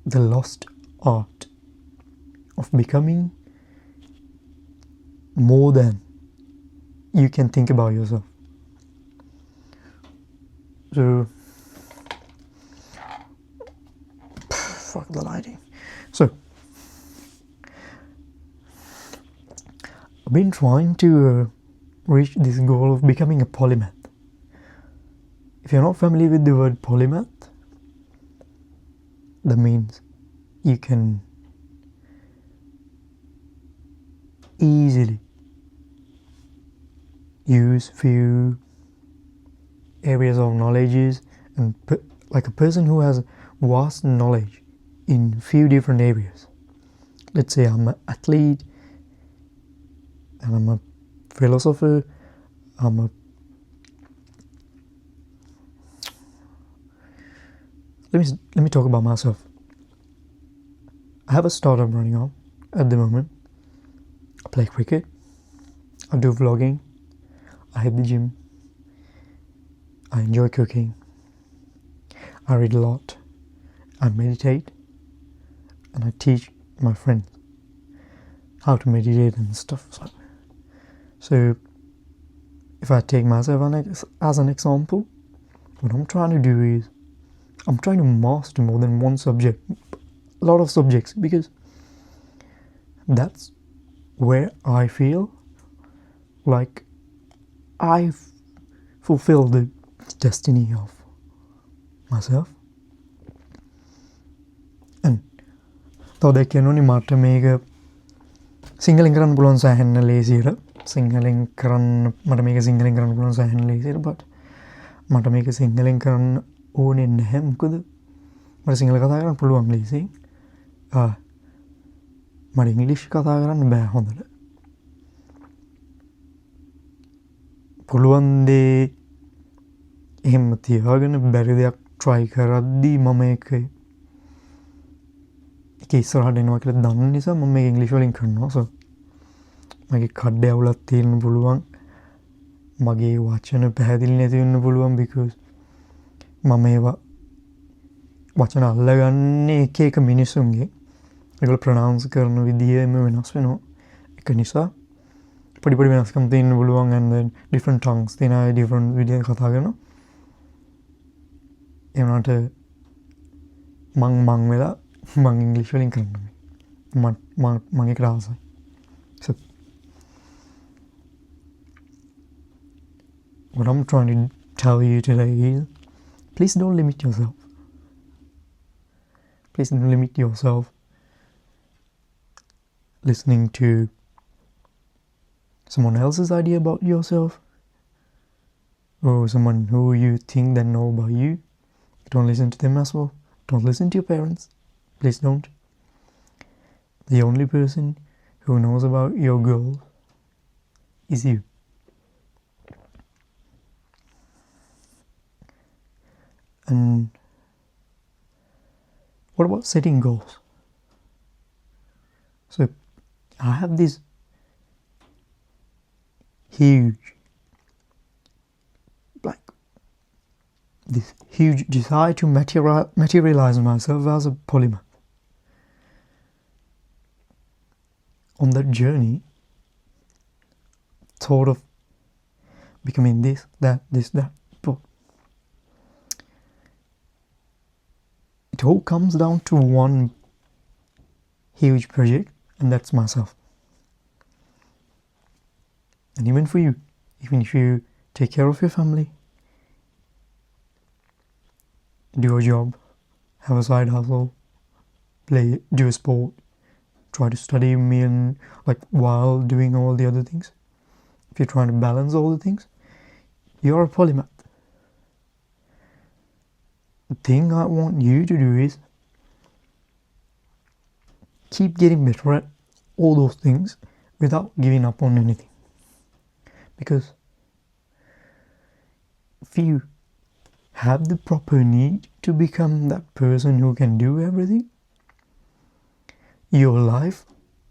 the lost art of becoming more than you can think about yourself. So, fuck the lighting. So, I've been trying to reach this goal of becoming a polymath. If you're not familiar with the word polymath, that means you can easily use few areas of knowledges, and like a person who has vast knowledge in few different areas. Let's say I'm an athlete, and I'm a philosopher, let me talk about myself. I have a startup running on at the moment. I play cricket, I do vlogging, I hit the gym, I enjoy cooking, I read a lot, I meditate, and I teach my friends how to meditate and stuff. So if I take myself as an example, what I'm trying to do is I'm trying to master more than one subject, a lot of subjects, because that's where I feel like I've fulfilled the destiny of myself. And though they can only matter make a සිංහලෙන් කරන්න පුළුවන් සෑහෙන්න ලේසියට සිංහලෙන් කරන්න මට මේක සිංහලෙන් කරන්න පුළුවන් සෑහෙන්න ලේසියට but මට මේක සිංහලෙන් කරන්න ඕනේ නැහැ මොකද මට සිංහල කතා කරන්න පුළුවන් ලේසියෙන් මට ඉංග්‍රීසි කතා කරන්න බෑ හොඳට පුළුවන් දේ එහෙම තියාගෙන බැරි දෙයක් try කරද්දී මම ඒක ඉස්සරහට එනවා කියලා දන්න නිසා මම මේක ඉංග්‍රීසි වලින් කරනවා so මගේ කඩ ඇවුලක් තියෙන්න පුළුවන් මගේ වචන පැහැදිලි නැති වෙන්න පුළුවන් because මම ඒවා වචන අල්ලගන්නේ එක එක මිනිස්සුන්ගේ ඒගොල්ලෝ ප්‍රොනවුන්ස් කරන විදිහම වෙනස් වෙනවා ඒක නිසා පොඩි පොඩි වෙනස්කම් තියෙන්න පුළුවන් and then different tongues තියෙන අය different විදිහට කතා කරනවා ඒ වුණාට මං වෙලා මං ඉංග්‍රීසි වලින් කරනවා මං ඒක ආසයි so what I'm trying to tell you today is please don't limit yourself. Please don't limit yourself listening to someone else's idea about yourself or someone who you think they know about you. Don't listen to them as well. Don't listen to your parents. Please don't. The only person who knows about your goals is you. And what about setting goals? So I have this huge desire to materialize myself as a polymath. On that journey, thought of becoming this, that, but it all comes down to one huge project, and that's myself. And even for you, even if you take care of your family, do a job, have a side hustle, do a sport, try to study while doing all the other things. If you're trying to balance all the things, you're a polymath. The thing I want you to do is keep getting better at all those things without giving up on anything. Because if you have the proper need to become that person who can do everything, your life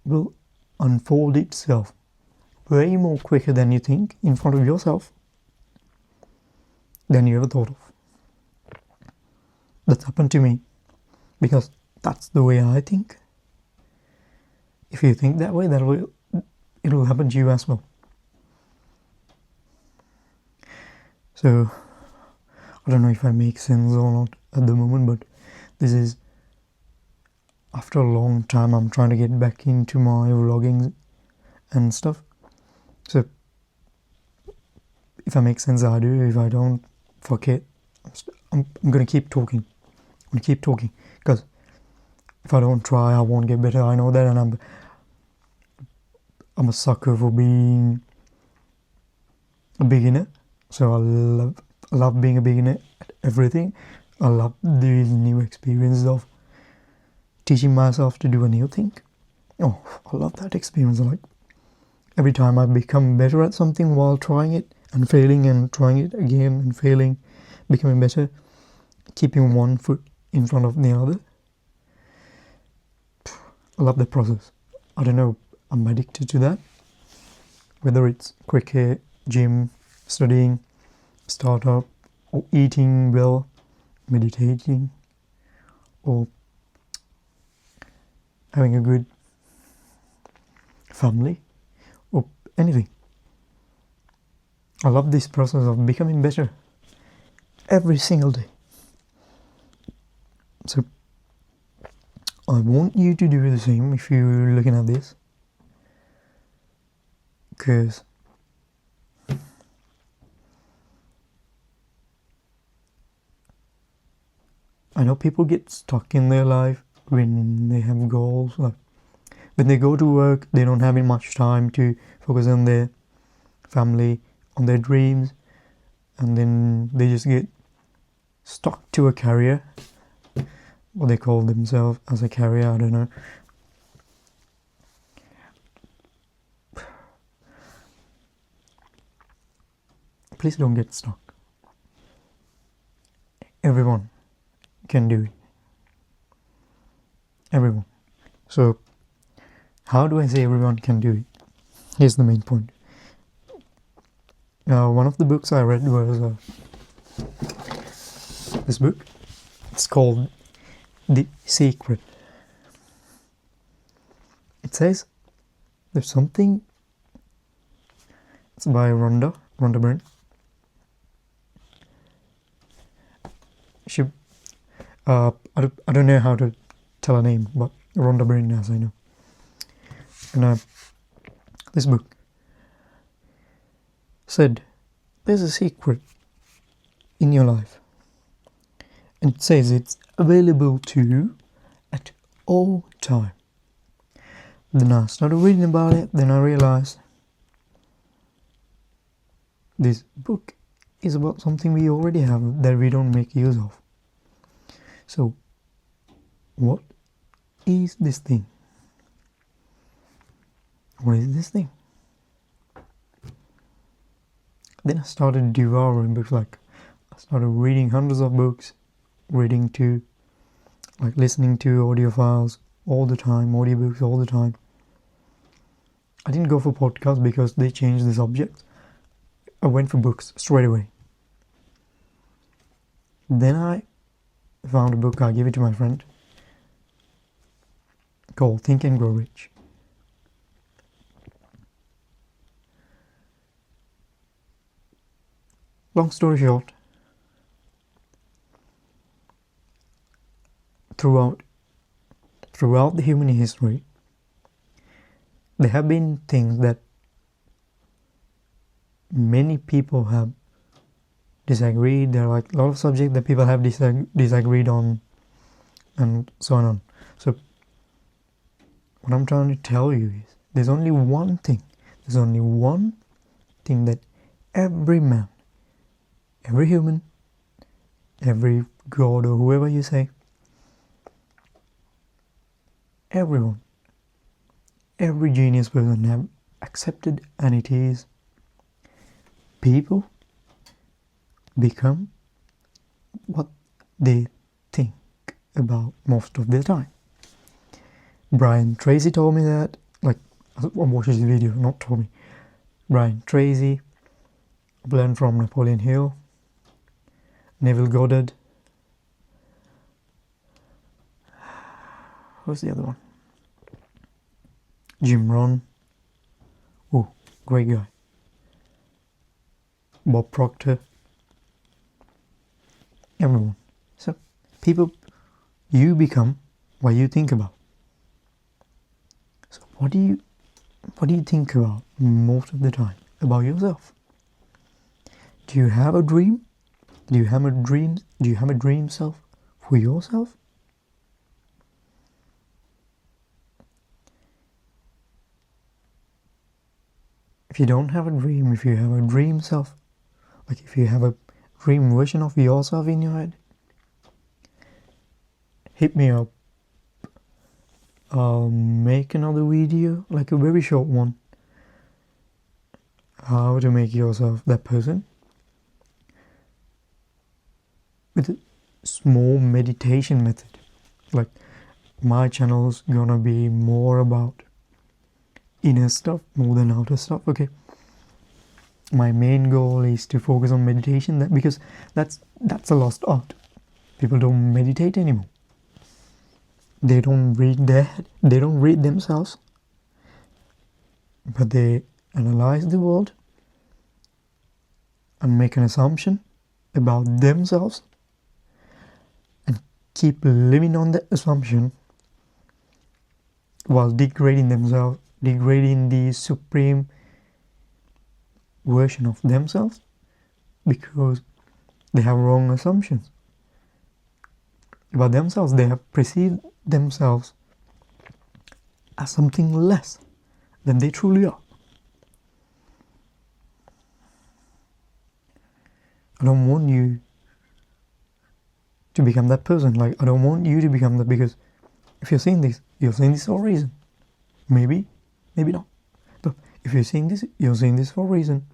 will unfold itself way more quicker than you think in front of yourself than you ever thought of. That's happened to me because That's the way I think. If you think that way, it'll happen to you as well. So I don't know if I make sense or not at the moment, but this is after a long time I'm trying to get back into my vlogging and stuff. So if I make sense, I do. If I don't, fuck it. I'm gonna keep talking. I'm gonna keep talking, because if I don't try, I won't get better. I know that, and I'm a sucker for being a beginner. So I love being a beginner at everything. I love these new experiences of teaching myself to do a new thing. Oh, I love that experience. Like every time I become better at something while trying it and failing and trying it again and failing, becoming better, keeping one foot in front of the other. I love that process. I don't know, I'm addicted to that. Whether it's cricket, gym, studying, startup, or eating well, meditating, or having a good family, or anything. I love this process of becoming better every single day. So I want you to do the same if you're looking at this, because I know people get stuck in their life when they have goals. Like when they go to work, they don't have much time to focus on their family, on their dreams, and then they just get stuck to a career. What they call themselves as a career, I don't know. Please don't get stuck. Everyone can do it. Everyone. So how do I say everyone can do it? Here's the main point. One of the books I read was this book. It's called The Secret. It says there's something. It's by Rhonda Byrne. I don't know how to tell her name, but Rhonda Byrne, as I know. And this book said there's a secret in your life, and it says it's available to you at all time. Then I started reading about it. Then I realized this book is about something we already have that we don't make use of. So what is this thing? What is this thing? Then I started devouring books. Like I started reading hundreds of books, listening to audio files all the time, audiobooks all the time. I didn't go for podcasts because they changed the subject. I went for books straight away. Then I found a book, I gave it to my friend, called Think and Grow Rich. Long story short, throughout the human history, there have been things that many people have disagreed. There are like a lot of subjects that people have disagreed on, and so on. So what I'm trying to tell you is there's only one thing that every man, every human, every god or whoever you say, everyone, every genius person have accepted, and it is people become what they think about most of the time. Brian Tracy told me that, like, I watched his video, not told me. Brian Tracy, learned from Napoleon Hill, Neville Goddard, Who's the other one? Jim Rohn. Oh, great guy. Bob Proctor. Everyone. So people, you become what you think about. So what do you think about most of the time about yourself? Do you have a dream? Do you have a dream self for yourself? If you don't have a dream, if you have a dream self, like if you have a dream version of yourself in your head, hit me up. I'll make another video, like a very short one, how to make yourself that person, with a small meditation method. Like, my channel's gonna be more about inner stuff more than outer stuff, okay? My main goal is to focus on meditation, because that's a lost art. People don't meditate anymore. They don't read their head, they don't read themselves, but they analyze the world and make an assumption about themselves and keep living on that assumption while degrading themselves, degrading the supreme version of themselves, because they have wrong assumptions about themselves. They have perceived themselves as something less than they truly are. I don't want you to become that person. Like, I don't want you to become that, because if you're saying this, you're saying this for a reason. Maybe, maybe not. But if you're saying this, you're saying this for a reason.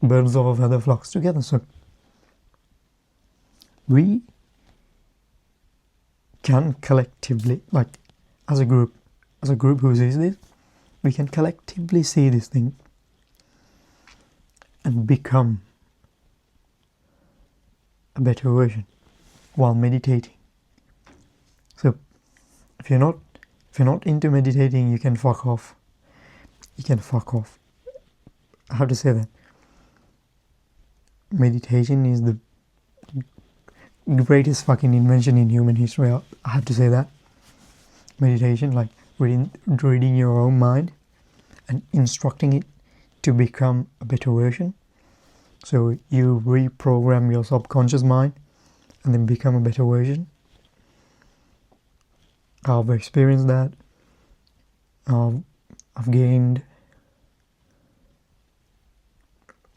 Birds of a feather flocks together. So we can collectively, like as a group who sees this, we can collectively see this thing and become a better version while meditating. So if you're not into meditating, you can fuck off. You can fuck off. I have to say that. Meditation is the greatest fucking invention in human history. I have to say that. Meditation, like reading your own mind and instructing it to become a better version. So you reprogram your subconscious mind and then become a better version. I've experienced that. I've gained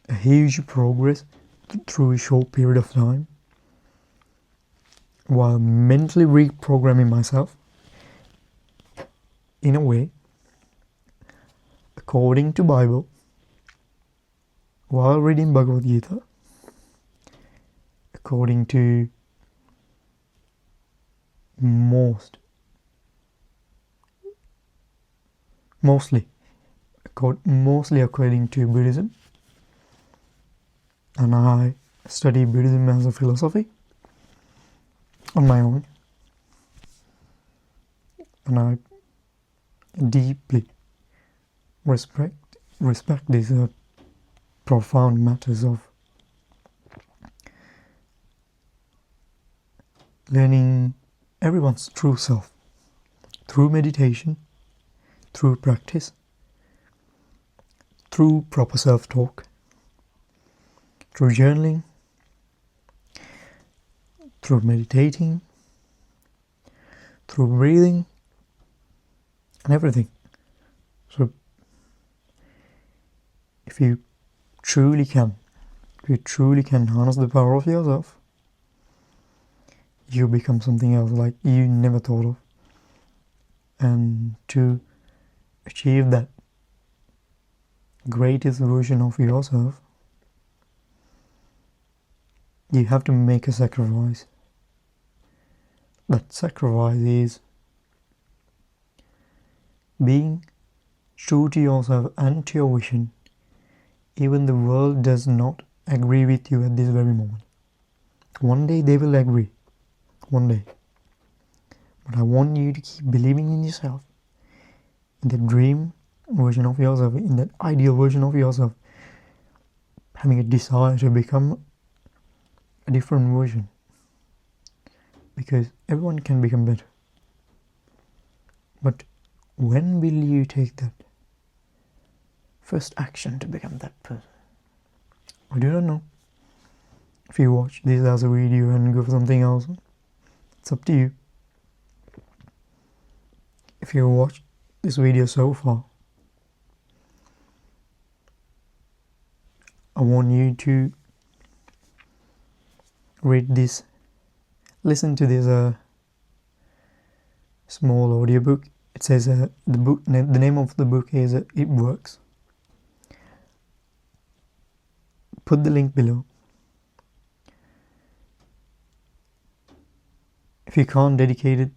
a huge progress through a short period of time while mentally reprogramming myself in a way according to Bible, while reading Bhagavad Gita, according to mostly according to Buddhism, and I study Buddhism as a philosophy on my own, and I deeply respect these profound matters of learning everyone's true self through meditation, through practice, through proper self-talk, through journaling, through meditating, through breathing, and everything. So if you truly can harness the power of yourself, you become something else like you never thought of. And to achieve that greatest version of yourself, you have to make a sacrifice. That sacrifice is being true to yourself and to your vision, even the world does not agree with you at this very moment. One day they will agree. One day. But I want you to keep believing in yourself, in the dream version of yourself, in that ideal version of yourself, having a desire to become a different version, because everyone can become better. But when will you take that first action to become that person? I do not know. If you watch this as a video and go for something else, it's up to you. If you watch this video so far, I want you to read this, listen to this small audiobook. It says the name of the book is It Works. Put the link below. If you can't dedicate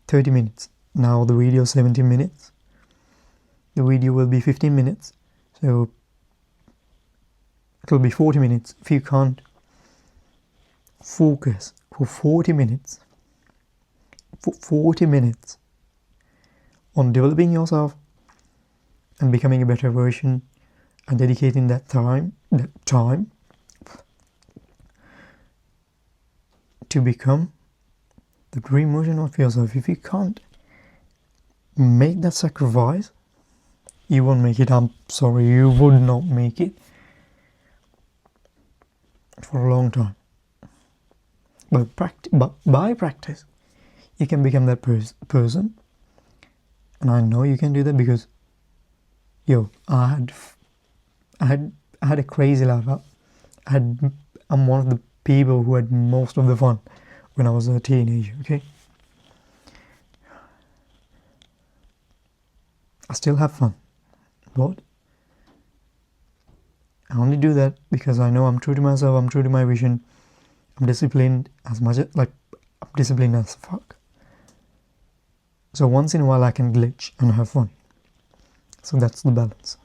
30 minutes. Now the video is 17 minutes. The video will be 15 minutes. So it will be 40 minutes. If you can't focus for 40 minutes on developing yourself and becoming a better version, and dedicating that time to become the dream version of yourself, if you can't make that sacrifice, you won't make it. I'm sorry, you would not make it for a long time. But by practice, you can become that person. And I know you can do that because, I had a crazy life. I'm one of the people who had most of the fun when I was a teenager, okay? I still have fun, but I only do that because I know I'm true to myself, I'm true to my vision, I'm disciplined I'm disciplined as fuck. So once in a while I can glitch and have fun. So that's the balance.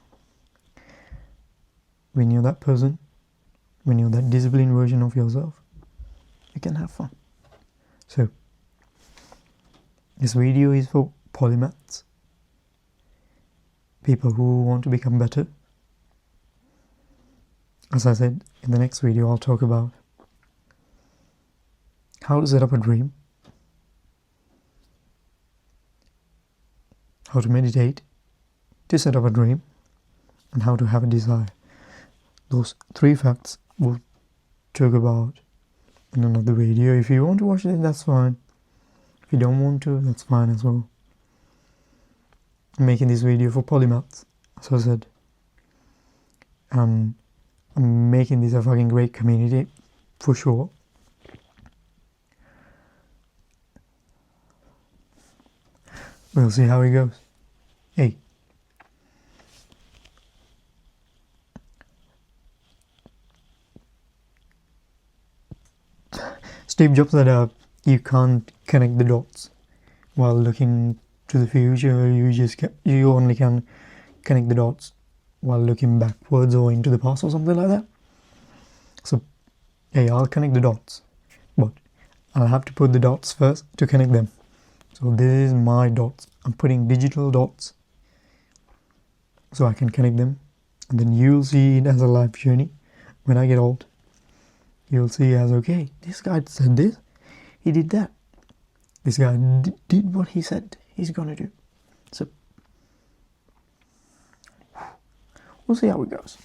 When you're that person, when you're that disciplined version of yourself, you can have fun. So this video is for polymaths, people who want to become better. As I said, in the next video I'll talk about how to set up a dream, how to meditate to set up a dream, and how to have a desire. Those 3 facts we'll talk about in another video. If you want to watch it, that's fine. If you don't want to, that's fine as well. I'm making this video for polymaths, as I said. I'm making this a fucking great community, for sure. We'll see how it goes. Hey. Steve Jobs said you can't connect the dots while looking to the future. You only can connect the dots while looking backwards or into the past or something like that. So, hey, I'll connect the dots, but I'll have to put the dots first to connect them. So this is my dots. I'm putting digital dots so I can connect them, and then you'll see it as a life journey. When I get old, you'll see as, okay, this guy said this, he did that. This guy did what he said he's gonna do. So we'll see how it goes.